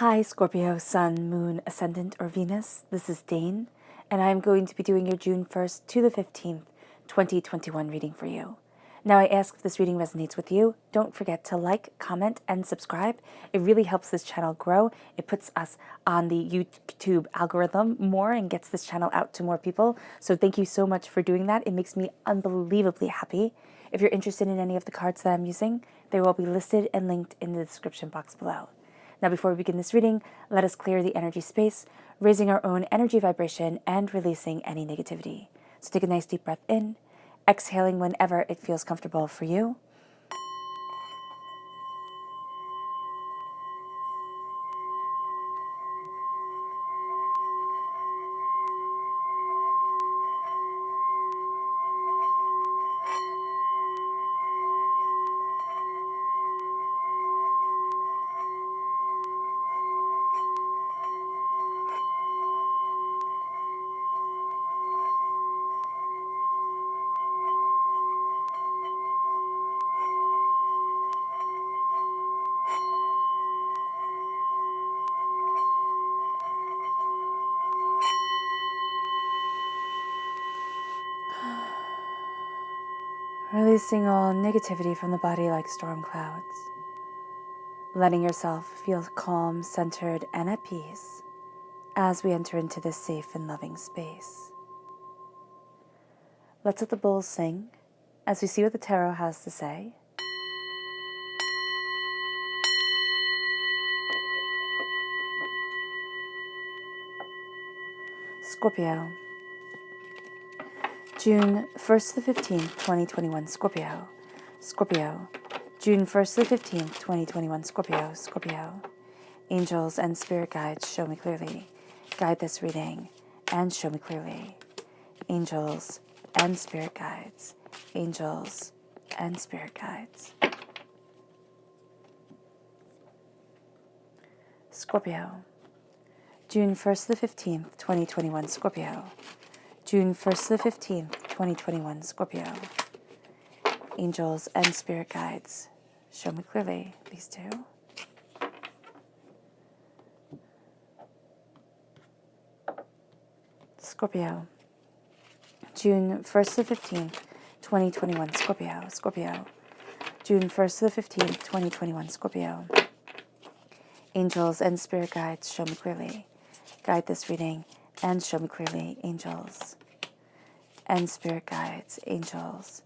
Hi, Scorpio, Sun, Moon, Ascendant, or Venus. This is Dane, and I'm going to be doing your June 1st to the 15th, 2021 reading for you. Now, I ask if this reading resonates with you. Don't forget to like, comment, and subscribe. It really helps this channel grow. It puts us on the YouTube algorithm more and gets this channel out to more people. So thank you so much for doing that. It makes me unbelievably happy. If you're interested in any of the cards that I'm using, they will be listed and linked in the description box below. Now, before we begin this reading, let us clear the energy space, raising our own energy vibration and releasing any negativity. So take a nice deep breath in, exhaling whenever it feels comfortable for you. Releasing all negativity from the body like storm clouds. Letting yourself feel calm, centered, and at peace as we enter into this safe and loving space. Let's let the bowls sing as we see what the tarot has to say. Scorpio, June 1st to the 15th, 2021, Scorpio. Scorpio, June 1st to the 15th, 2021, Scorpio. Scorpio. Angels and spirit guides, show me clearly. Guide this reading and show me clearly. Angels and spirit guides. Angels and spirit guides. Scorpio, June 1st to the 15th, 2021, Scorpio. June 1st to the 15th, 2021, Scorpio. Angels and spirit guides, show me clearly, these two. Scorpio, June 1st to the 15th, 2021, Scorpio. Scorpio, June 1st to the 15th, 2021, Scorpio. Angels and spirit guides, show me clearly. Guide this reading and show me clearly, angels and spirit guides, angels.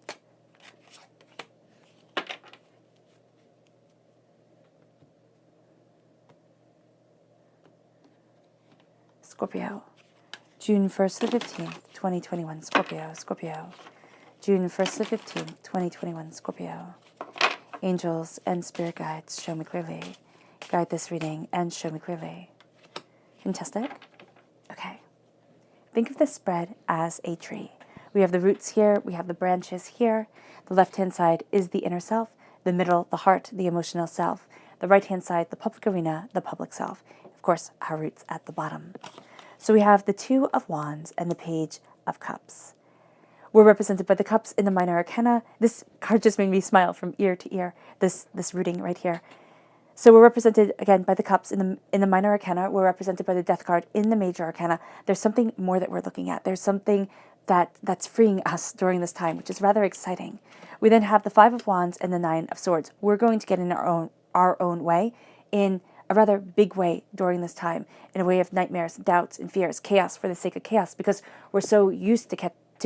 Scorpio, June 1st to the 15th, 2021, Scorpio. Scorpio, June 1st to the 15th, 2021, Scorpio. Angels and spirit guides, show me clearly. Guide this reading and show me clearly. Fantastic. Okay. Think of this spread as a tree. We have the roots here, we have the branches here. The left-hand side is the inner self, the middle, the heart, the emotional self. The right-hand side, the public arena, the public self. Of course, our roots at the bottom. So we have the Two of Wands and the Page of Cups. We're represented by the cups in the minor arcana. This card just made me smile from ear to ear, this reading right here. So we're represented, again, by the cups in the minor arcana. We're represented by the death card in the major arcana. There's something more that we're looking at. There's something that's freeing us during this time, which is rather exciting. We then have the Five of Wands and the Nine of Swords. We're going to get in our own way, in a rather big way during this time, in a way of nightmares, doubts, and fears, chaos for the sake of chaos, because we're so used to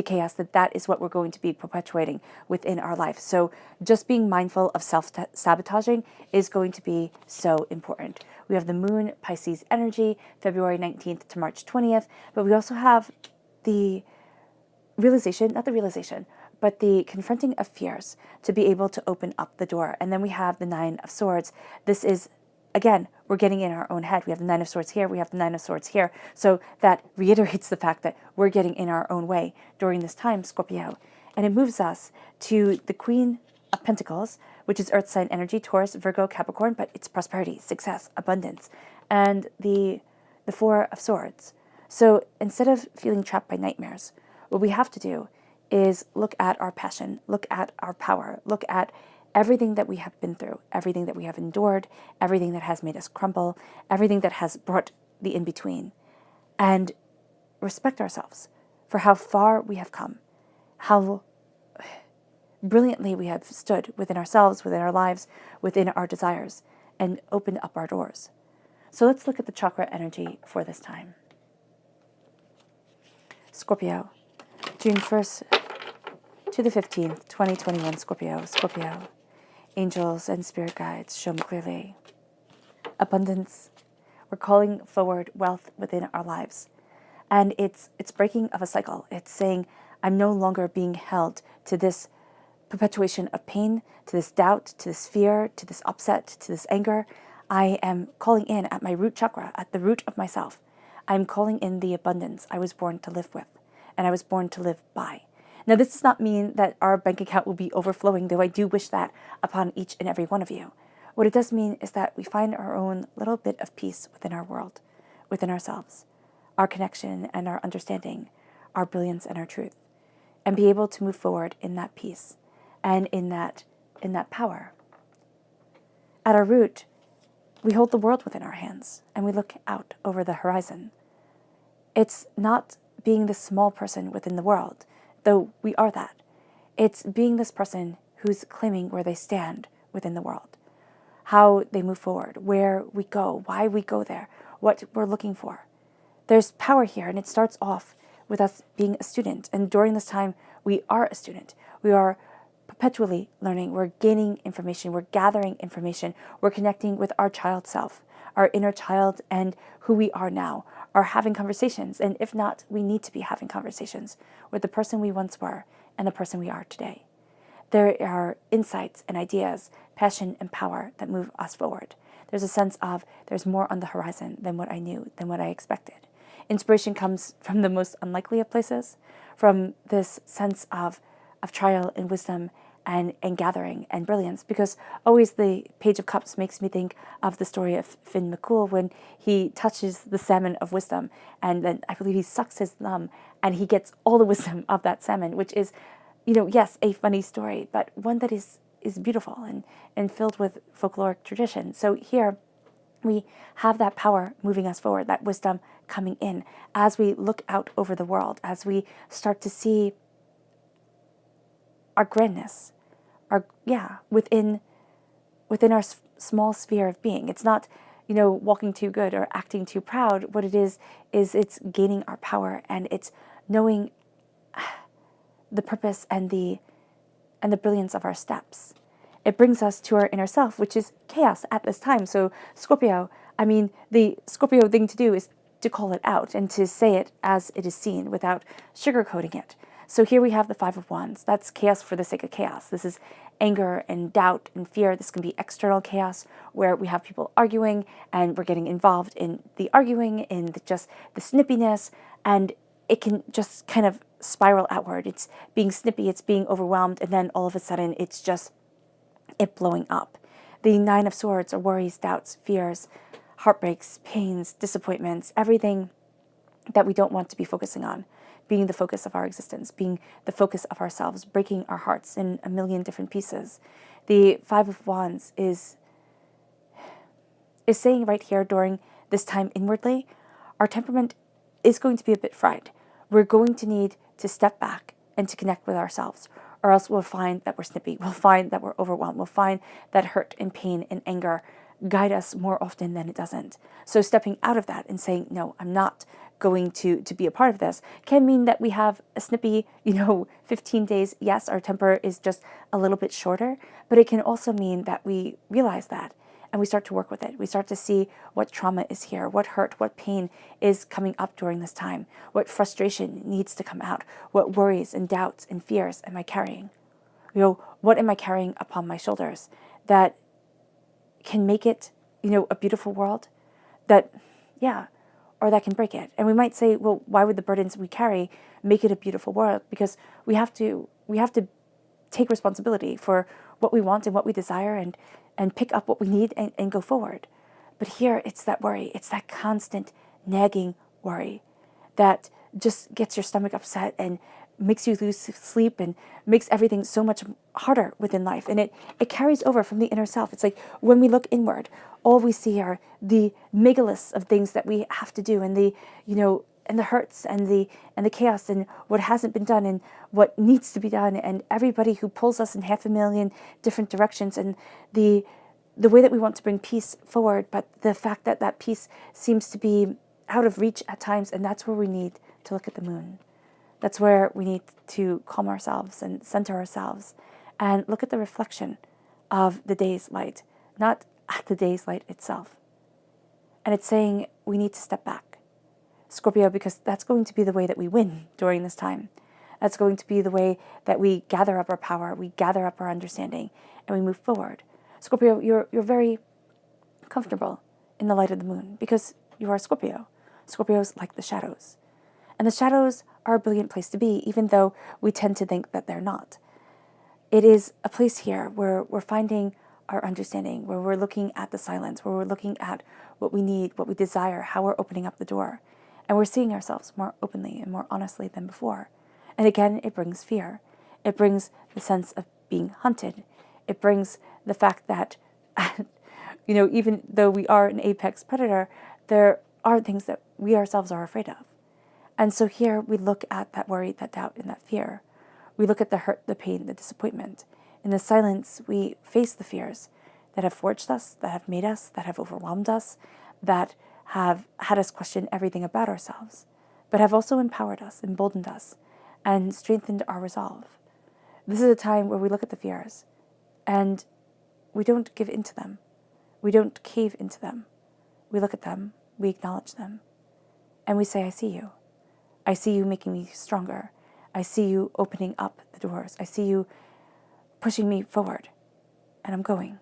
chaos that is what we're going to be perpetuating within our life. So just being mindful of self-sabotaging is going to be so important. We have the Moon, Pisces energy, February 19th to March 20th, but we also have the realization, not the realization, but the confronting of fears to be able to open up the door. And then we have the Nine of Swords. This is, again, we're getting in our own head. We have the Nine of Swords here. We have the Nine of Swords here. So that reiterates the fact that we're getting in our own way during this time, Scorpio. And it moves us to the Queen of Pentacles, which is Earth sign energy, Taurus, Virgo, Capricorn, but it's prosperity, success, abundance. And the Four of Swords. So instead of feeling trapped by nightmares, what we have to do is look at our passion, look at our power, look at everything that we have been through, everything that we have endured, everything that has made us crumble, everything that has brought the in-between, and respect ourselves for how far we have come, how brilliantly we have stood within ourselves, within our lives, within our desires, and opened up our doors. So let's look at the chakra energy for this time. Scorpio, June 1st to the 15th, 2021, Scorpio, Scorpio. Angels and spirit guides, show me clearly. Abundance. We're calling forward wealth within our lives. And it's breaking of a cycle. It's saying, I'm no longer being held to this perpetuation of pain, to this doubt, to this fear, to this upset, to this anger. I am calling in at my root chakra, at the root of myself. I'm calling in the abundance I was born to live with, and I was born to live by. Now, this does not mean that our bank account will be overflowing, though I do wish that upon each and every one of you. What it does mean is that we find our own little bit of peace within our world, within ourselves, our connection and our understanding, our brilliance and our truth, and be able to move forward in that peace and in that power. At our root, we hold the world within our hands, and we look out over the horizon. It's not being the small person within the world, though we are that. It's being this person who's claiming where they stand within the world, how they move forward, where we go, why we go there, what we're looking for. There's power here, and it starts off with us being a student. And during this time, we are a student. We are perpetually learning. We're gaining information. We're gathering information. We're connecting with our child self, our inner child, and who we are now, are having conversations. And if not, we need to be having conversations with the person we once were and the person we are today. There are insights and ideas, passion and power that move us forward. There's a sense of there's more on the horizon than what I knew, than what I expected. Inspiration comes from the most unlikely of places, from this sense of trial and wisdom and gathering and brilliance, because always the Page of Cups makes me think of the story of Finn McCool when he touches the salmon of wisdom, and then I believe he sucks his thumb and he gets all the wisdom of that salmon, which is, yes, a funny story, but one that is beautiful and filled with folkloric tradition. So here we have that power moving us forward, that wisdom coming in as we look out over the world, as we start to see our grandness, within our small sphere of being. It's not, walking too good or acting too proud. What it is it's gaining our power, and it's knowing the purpose and the brilliance of our steps. It brings us to our inner self, which is chaos at this time. So Scorpio, the Scorpio thing to do is to call it out and to say it as it is seen without sugarcoating it. So here we have the Five of Wands. That's chaos for the sake of chaos. This is anger and doubt and fear. This can be external chaos where we have people arguing and we're getting involved in the arguing, in just the snippiness, and it can just kind of spiral outward. It's being snippy, it's being overwhelmed, and then all of a sudden it's just it blowing up. The Nine of Swords are worries, doubts, fears, heartbreaks, pains, disappointments, everything that we don't want to be focusing on, being the focus of our existence, being the focus of ourselves, breaking our hearts in a million different pieces. The Five of Wands is saying right here during this time inwardly, our temperament is going to be a bit fried. We're going to need to step back and to connect with ourselves, or else we'll find that we're snippy. We'll find that we're overwhelmed. We'll find that hurt and pain and anger guide us more often than it doesn't. So stepping out of that and saying, no, I'm not going to be a part of this, can mean that we have a snippy, 15 days. Yes, our temper is just a little bit shorter, but it can also mean that we realize that and we start to work with it. We start to see what trauma is here, what hurt, what pain is coming up during this time, what frustration needs to come out, what worries and doubts and fears am I carrying? What am I carrying upon my shoulders that can make it, a beautiful world that, or that can break it. And we might say, well, why would the burdens we carry make it a beautiful world? Because we have to take responsibility for what we want and what we desire and pick up what we need and go forward. But here it's that worry. It's that constant nagging worry that just gets your stomach upset and makes you lose sleep and makes everything so much harder within life. And it carries over from the inner self. It's like when we look inward, all we see are the mega lists of things that we have to do, and the, and the hurts and the chaos and what hasn't been done and what needs to be done, and everybody who pulls us in 500,000 different directions, and the way that we want to bring peace forward, but the fact that that peace seems to be out of reach at times. And that's where we need to look at the moon. That's where we need to calm ourselves and center ourselves and look at the reflection of the day's light, not at the day's light itself. And it's saying we need to step back, Scorpio, because that's going to be the way that we win during this time. That's going to be the way that we gather up our power, we gather up our understanding, and we move forward. Scorpio, you're very comfortable in the light of the moon because you are Scorpio. Scorpios like the shadows. And the shadows are a brilliant place to be, even though we tend to think that they're not. It is a place here where we're finding our understanding, where we're looking at the silence, where we're looking at what we need, what we desire, how we're opening up the door. And we're seeing ourselves more openly and more honestly than before. And again, it brings fear. It brings the sense of being hunted. It brings the fact that, even though we are an apex predator, there are things that we ourselves are afraid of. And so here we look at that worry, that doubt, and that fear. We look at the hurt, the pain, the disappointment. In the silence, we face the fears that have forged us, that have made us, that have overwhelmed us, that have had us question everything about ourselves, but have also empowered us, emboldened us, and strengthened our resolve. This is a time where we look at the fears and we don't give in to them. We don't cave into them. We look at them, we acknowledge them, and we say, I see you. I see you making me stronger. I see you opening up the doors. I see you pushing me forward, and I'm going.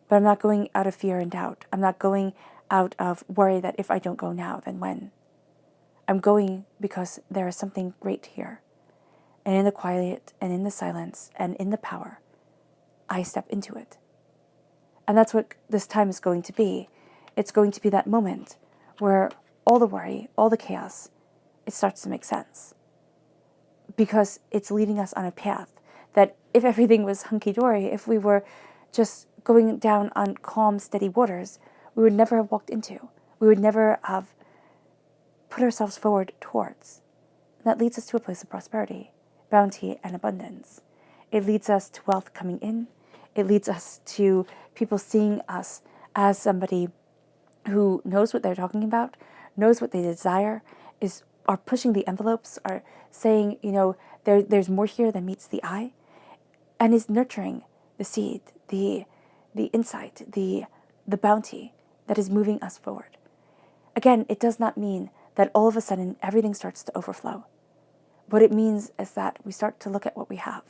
But I'm not going out of fear and doubt. I'm not going out of worry that if I don't go now, then when? I'm going because there is something great here. And in the quiet and in the silence and in the power, I step into it. And that's what this time is going to be. It's going to be that moment where all the worry, all the chaos, it starts to make sense. Because it's leading us on a path that if everything was hunky-dory, if we were just going down on calm, steady waters, we would never have walked into. We would never have put ourselves forward towards. And that leads us to a place of prosperity, bounty, and abundance. It leads us to wealth coming in. It leads us to people seeing us as somebody who knows what they're talking about, knows what they desire, are pushing the envelopes, are saying, there's more here than meets the eye, and is nurturing the seed, the insight, the bounty that is moving us forward. Again, it does not mean that all of a sudden everything starts to overflow. What it means is that we start to look at what we have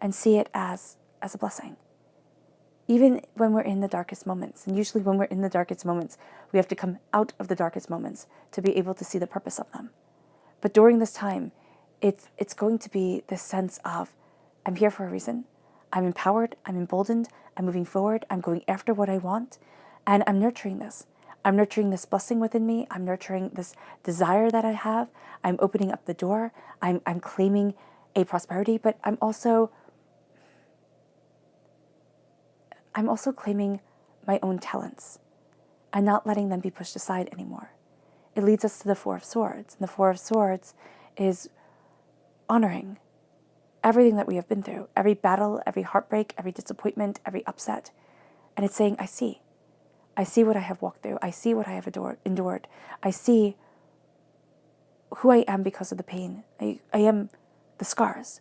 and see it as a blessing. Even when we're in the darkest moments, and usually when we're in the darkest moments, we have to come out of the darkest moments to be able to see the purpose of them. But during this time, it's going to be this sense of, I'm here for a reason. I'm empowered, I'm emboldened, I'm moving forward, I'm going after what I want, and I'm nurturing this. I'm nurturing this blessing within me. I'm nurturing this desire that I have. I'm opening up the door. I'm claiming a prosperity, but I'm also claiming my own talents and not letting them be pushed aside anymore. It leads us to the Four of Swords. And the Four of Swords is honoring everything that we have been through, every battle, every heartbreak, every disappointment, every upset. And it's saying, I see. I see what I have walked through. I see what I have endured. I see who I am because of the pain. I am the scars.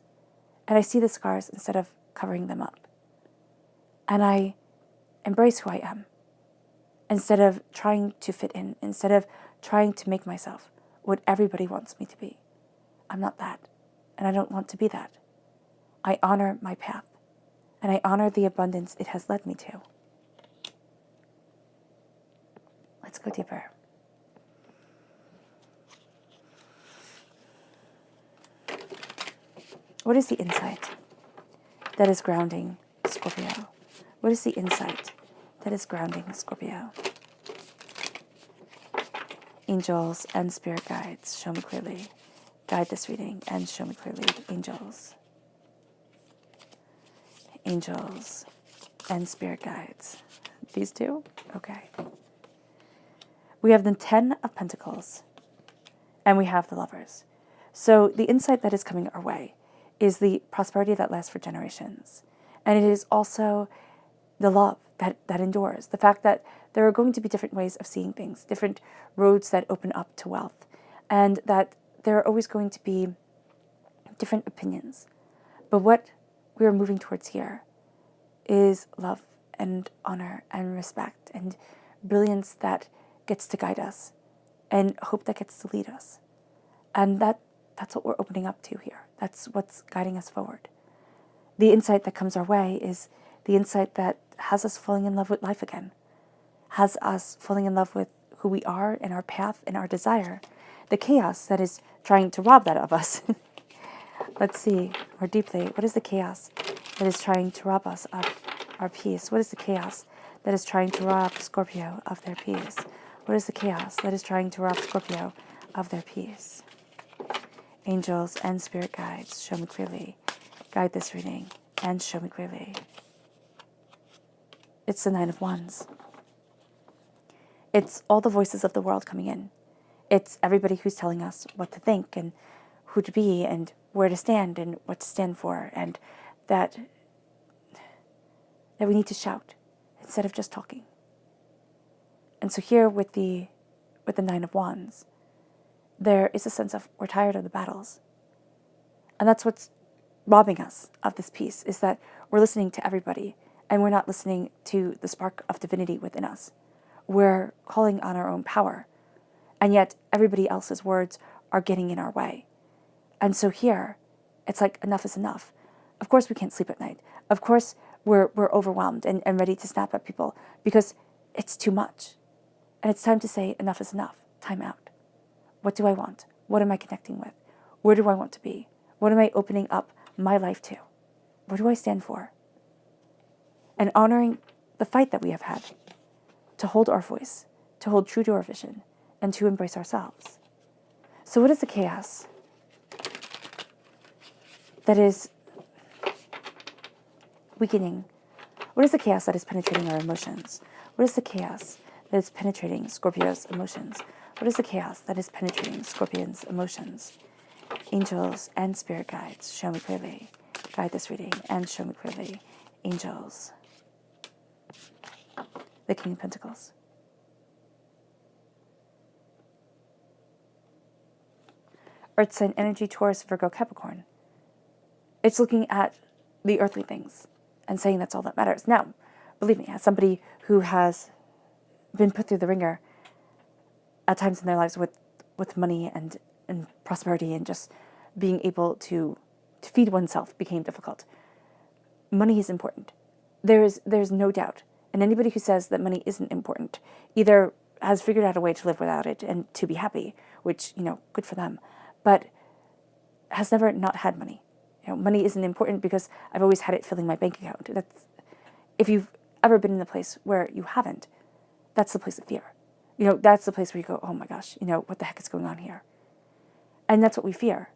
And I see the scars instead of covering them up. And I embrace who I am instead of trying to fit in, instead of trying to make myself what everybody wants me to be. I'm not that, and I don't want to be that. I honor my path, and I honor the abundance it has led me to. Let's go deeper. What is the insight that is grounding Scorpio? What is the insight that is grounding Scorpio? Angels and spirit guides, show me clearly. guide this reading and show me clearly. Angels, angels, and spirit guides. These two? Okay. We have the 10 of Pentacles, and we have the Lovers. So the insight that is coming our way is the prosperity that lasts for generations. And it is also the love that endures. The fact that there are going to be different ways of seeing things, different roads that open up to wealth, and that there are always going to be different opinions. But what we are moving towards here is love and honor and respect and brilliance that gets to guide us and hope that gets to lead us. And that's what we're opening up to here. That's what's guiding us forward. The insight that comes our way is the insight that has us falling in love with life again, has us falling in love with who we are and our path and our desire. The chaos that is trying to rob that of us. Let's see more deeply. What is the chaos that is trying to rob us of our peace? What is the chaos that is trying to rob Scorpio of their peace? What is the chaos that is trying to rob Scorpio of their peace? Angels and spirit guides, show me clearly. Guide this reading and show me clearly. It's the 9 of Wands. It's all the voices of the world coming in. It's everybody who's telling us what to think and who to be and where to stand and what to stand for, and that we need to shout instead of just talking. And so here with the 9 of Wands, there is a sense of we're tired of the battles. And that's what's robbing us of this peace, is that we're listening to everybody and we're not listening to the spark of divinity within us. We're calling on our own power, and yet everybody else's words are getting in our way. And so here, it's like enough is enough. Of course we can't sleep at night. Of course we're overwhelmed and ready to snap at people because it's too much. And it's time to say enough is enough. Time out. What do I want? What am I connecting with? Where do I want to be? What am I opening up my life to? What do I stand for? And honoring the fight that we have had to hold our voice, to hold true to our vision, and to embrace ourselves. So what is the chaos that is weakening? What is the chaos that is penetrating our emotions? What is the chaos that is penetrating Scorpio's emotions? What is the chaos that is penetrating Scorpion's emotions? Angels and spirit guides, show me clearly. Guide this reading and show me clearly. Angels. The King of Pentacles. Earth sign energy, Taurus, Virgo, Capricorn. It's looking at the earthly things and saying that's all that matters. Now, believe me, as somebody who has been put through the ringer at times in their lives with money and prosperity and just being able to feed oneself became difficult. Money is important. There's no doubt. And anybody who says that money isn't important either has figured out a way to live without it and to be happy, which, good for them, but has never not had money. Money isn't important because I've always had it filling my bank account. If you've ever been in a place where you haven't, that's the place of fear. That's the place where you go, oh my gosh, what the heck is going on here? And that's what we fear.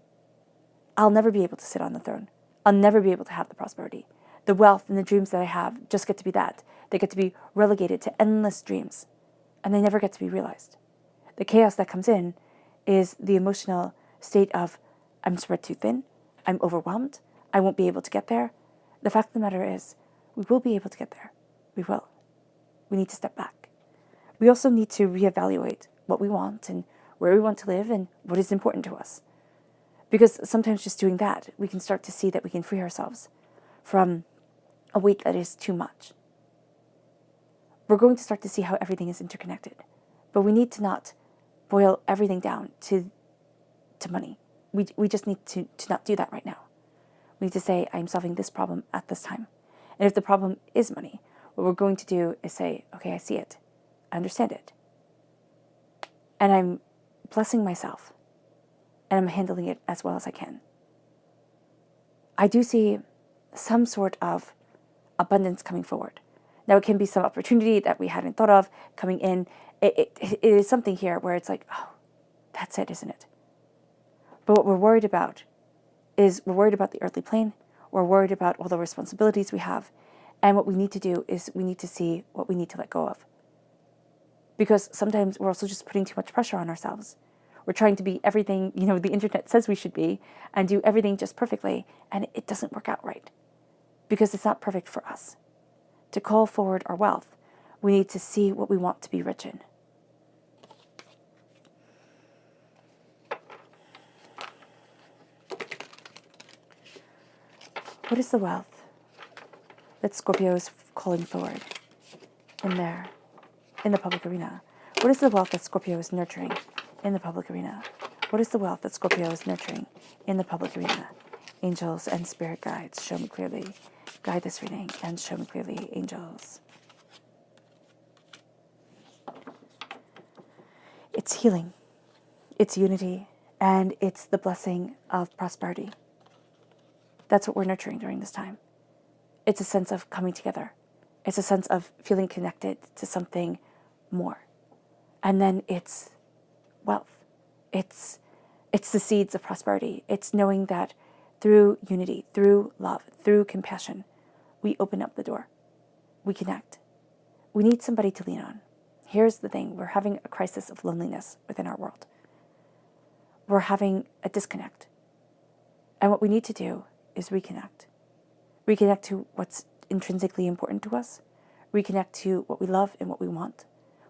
I'll never be able to sit on the throne. I'll never be able to have the prosperity. The wealth and the dreams that I have just get to be that. They get to be relegated to endless dreams, and they never get to be realized. The chaos that comes in is the emotional state of, I'm spread too thin, I'm overwhelmed, I won't be able to get there. The fact of the matter is, we will be able to get there. We will. We need to step back. We also need to reevaluate what we want and where we want to live and what is important to us. Because sometimes just doing that, we can start to see that we can free ourselves from a weight that is too much. We're going to start to see how everything is interconnected. But we need to not boil everything down to money. We just need to not do that right now. We need to say, I'm solving this problem at this time. And if the problem is money, what we're going to do is say, okay, I see it. I understand it. And I'm blessing myself. And I'm handling it as well as I can. I do see some sort of abundance coming forward. Now, it can be some opportunity that we hadn't thought of coming in. It is something here where it's like, oh, that's it, isn't it? But what we're worried about is we're worried about the earthly plane. We're worried about all the responsibilities we have. And what we need to do is we need to see what we need to let go of. Because sometimes we're also just putting too much pressure on ourselves. We're trying to be everything, the internet says we should be and do everything just perfectly. And it doesn't work out right because it's not perfect for us. To call forward our wealth, we need to see what we want to be rich in. What is the wealth that Scorpio is calling forward in the public arena? What is the wealth that Scorpio is nurturing in the public arena? What is the wealth that Scorpio is nurturing in the public arena? Angels and spirit guides, show me clearly. Guide this reading and show me clearly, angels. It's healing, it's unity, and it's the blessing of prosperity. That's what we're nurturing during this time. It's a sense of coming together. It's a sense of feeling connected to something more. And then it's wealth. It's the seeds of prosperity. It's knowing that through unity, through love, through compassion, we open up the door. We connect. We need somebody to lean on. Here's the thing. We're having a crisis of loneliness within our world. We're having a disconnect. And what we need to do is reconnect. Reconnect to what's intrinsically important to us. Reconnect to what we love and what we want.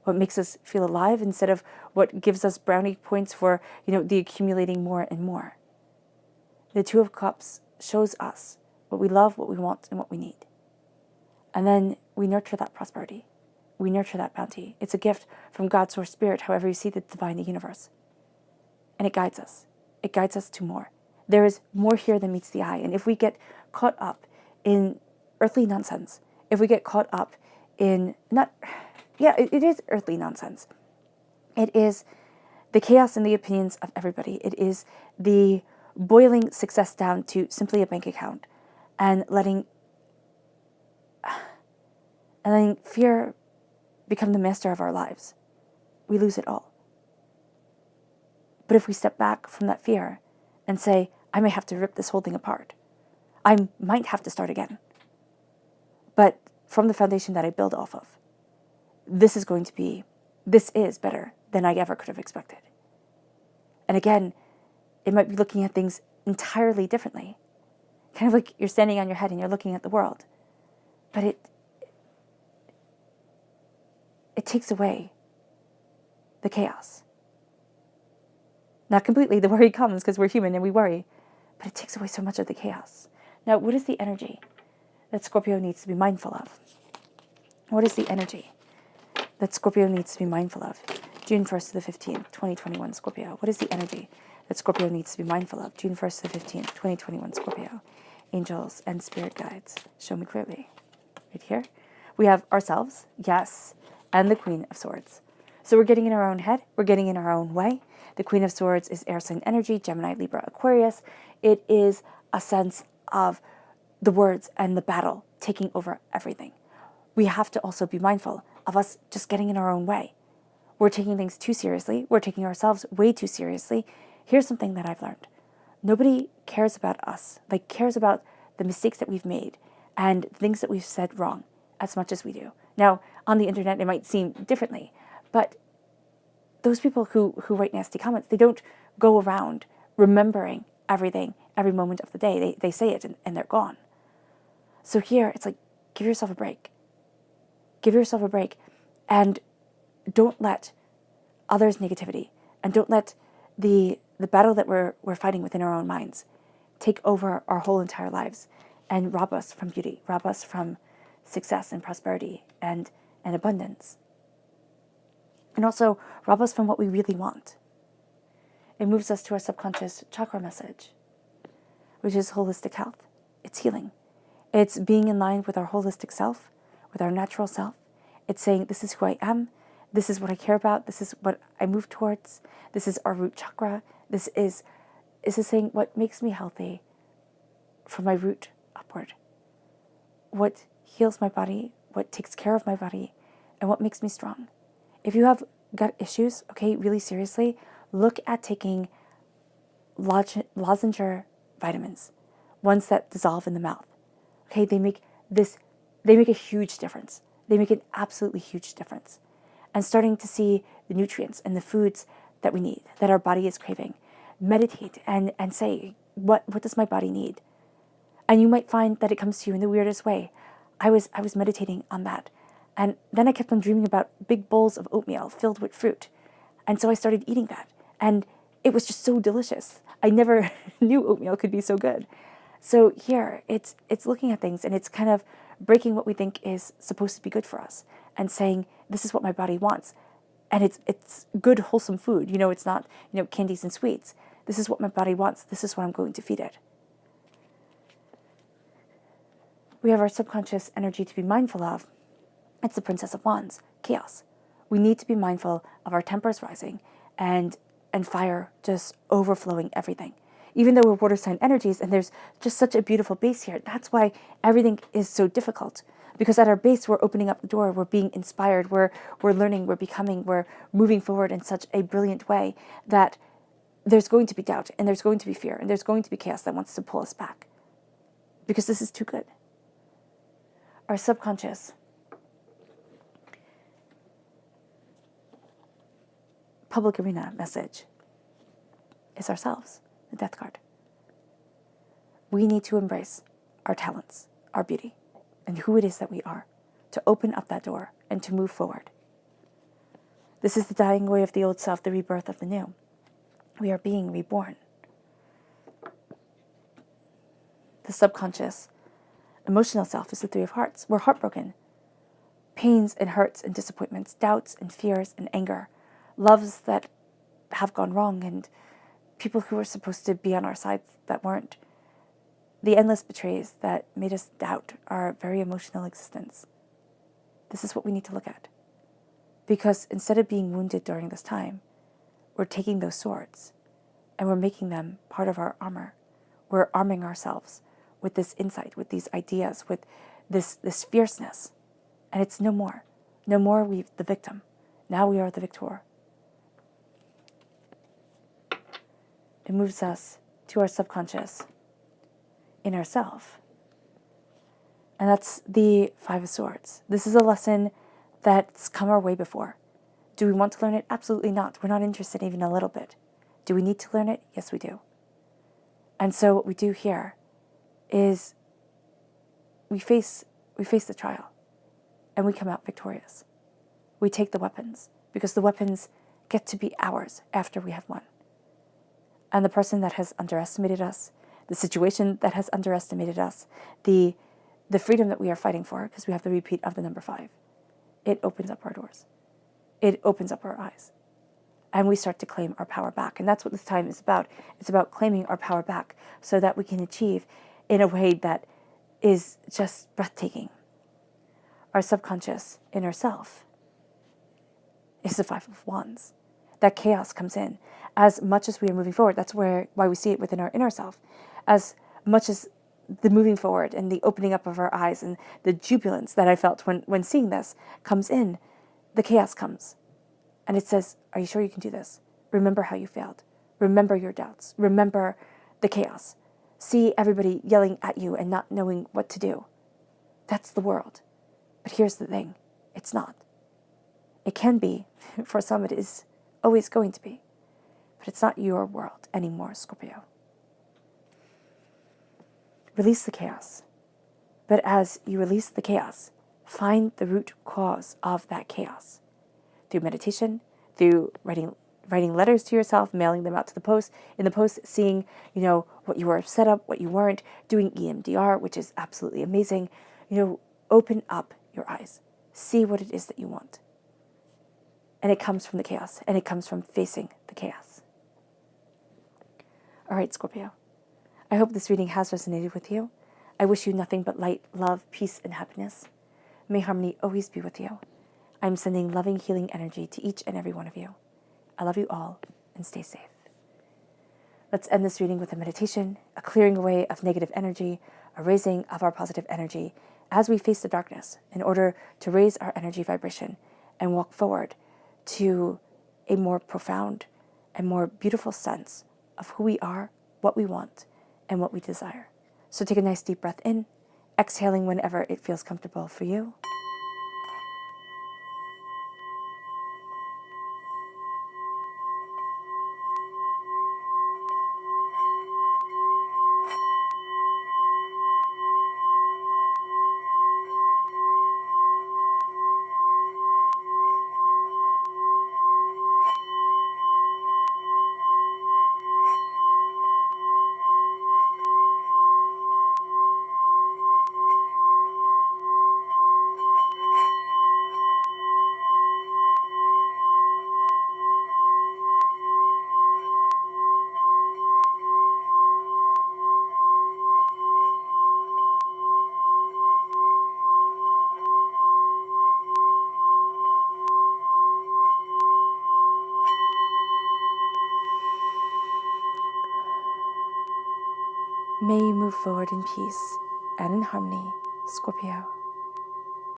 What makes us feel alive instead of what gives us brownie points for, the accumulating more and more. The Two of Cups shows us what we love, what we want, and what we need. And then we nurture that prosperity. We nurture that bounty. It's a gift from God's source spirit, however you see the divine, the universe. And it guides us. It guides us to more. There is more here than meets the eye. And if we get caught up in earthly nonsense, if we get caught up in it is earthly nonsense. It is the chaos in the opinions of everybody. It is the boiling success down to simply a bank account and letting fear become the master of our lives. We lose it all. But if we step back from that fear and say, I may have to rip this whole thing apart. I might have to start again. But from the foundation that I build off of, this is better than I ever could have expected. And again, it might be looking at things entirely differently. Kind of like you're standing on your head and you're looking at the world. But it takes away the chaos. Not completely, the worry comes because we're human and we worry, but it takes away so much of the chaos. Now, what is the energy that Scorpio needs to be mindful of? What is the energy that Scorpio needs to be mindful of? June 1st to the 15th, 2021, Scorpio. What is the energy that Scorpio needs to be mindful of? June 1st to the 15th, 2021, Scorpio. Angels and spirit guides, show me clearly. Right here. We have ourselves, yes, and the Queen of Swords. So we're getting in our own head. We're getting in our own way. The Queen of Swords is air sign energy, Gemini, Libra, Aquarius. It is a sense of the words and the battle taking over everything. We have to also be mindful of us just getting in our own way. We're taking things too seriously. We're taking ourselves way too seriously. Here's something that I've learned. Nobody cares about us, cares about the mistakes that we've made and things that we've said wrong as much as we do. Now, on the internet, it might seem differently, but those people who write nasty comments, they don't go around remembering everything, every moment of the day. They say it and they're gone. So here, it's like, give yourself a break. Give yourself a break and don't let others' negativity and don't let the battle that we're fighting within our own minds take over our whole entire lives and rob us from beauty, rob us from success and prosperity and abundance. And also rob us from what we really want. It moves us to our subconscious chakra message, which is holistic health. It's healing. It's being in line with our holistic self, with our natural self. It's saying, this is who I am. This is what I care about. This is what I move towards. This is our root chakra. This is saying what makes me healthy from my root upward. What heals my body, what takes care of my body, and what makes me strong. If you have gut issues, okay, really seriously, look at taking lozenge vitamins, ones that dissolve in the mouth. Okay, they make a huge difference. They make an absolutely huge difference. And starting to see the nutrients and the foods that we need, that our body is craving. Meditate and say, what does my body need? And you might find that it comes to you in the weirdest way. I was meditating on that. And then I kept on dreaming about big bowls of oatmeal filled with fruit. And so I started eating that. And it was just so delicious. I never knew oatmeal could be so good. So here, it's looking at things and it's kind of breaking what we think is supposed to be good for us and saying, this is what my body wants. And it's good, wholesome food. It's not, candies and sweets. This is what my body wants. This is what I'm going to feed it. We have our subconscious energy to be mindful of. It's the Princess of Wands, chaos. We need to be mindful of our tempers rising and fire just overflowing everything. Even though we're water sign energies and there's just such a beautiful base here, that's why everything is so difficult. Because at our base, we're opening up the door, we're being inspired, we're learning, we're becoming, we're moving forward in such a brilliant way that there's going to be doubt and there's going to be fear and there's going to be chaos that wants to pull us back. Because this is too good. Our subconscious public arena message is ourselves, the Death card. We need to embrace our talents, our beauty, and who it is that we are, to open up that door and to move forward. This is the dying away of the old self, the rebirth of the new. We are being reborn. The subconscious emotional self is the Three of Hearts. We're heartbroken. Pains and hurts and disappointments, doubts and fears and anger, loves that have gone wrong and people who were supposed to be on our side that weren't. The endless betrays that made us doubt our very emotional existence. This is what we need to look at. Because instead of being wounded during this time, we're taking those swords and we're making them part of our armor. We're arming ourselves with this insight, with these ideas, with this fierceness. And it's no more. No more we the victim. Now we are the victor. It moves us to our subconscious inner self. And that's the Five of Swords. This is a lesson that's come our way before. Do we want to learn it? Absolutely not. We're not interested even a little bit. Do we need to learn it? Yes, we do. And so what we do here is we face the trial and we come out victorious. We take the weapons because the weapons get to be ours after we have won. And the person that has underestimated us, the situation that has underestimated us, the freedom that we are fighting for, because we have the repeat of the number 5, it opens up our doors. It opens up our eyes. And we start to claim our power back. And that's what this time is about. It's about claiming our power back so that we can achieve in a way that is just breathtaking. Our subconscious inner self is the Five of Wands. That chaos comes in. As much as we are moving forward, that's why we see it within our inner self. As much as the moving forward and the opening up of our eyes and the jubilance that I felt when seeing this comes in, the chaos comes. And it says, are you sure you can do this? Remember how you failed. Remember your doubts. Remember the chaos. See everybody yelling at you and not knowing what to do. That's the world. But here's the thing. It's not. It can be. For some, it is always going to be. But it's not your world anymore, Scorpio. Release the chaos. But as you release the chaos, find the root cause of that chaos. Through meditation, through writing letters to yourself, mailing them out to the post, in the post, seeing, what you were upset of, what you weren't, doing EMDR, which is absolutely amazing. Open up your eyes. See what it is that you want. And it comes from the chaos, and it comes from facing the chaos. All right, Scorpio. I hope this reading has resonated with you. I wish you nothing but light, love, peace, and happiness. May harmony always be with you. I'm sending loving, healing energy to each and every one of you. I love you all, and stay safe. Let's end this reading with a meditation, a clearing away of negative energy, a raising of our positive energy as we face the darkness in order to raise our energy vibration and walk forward to a more profound and more beautiful sense of who we are, what we want, and what we desire. So take a nice deep breath in, exhaling whenever it feels comfortable for you. May you move forward in peace and in harmony, Scorpio.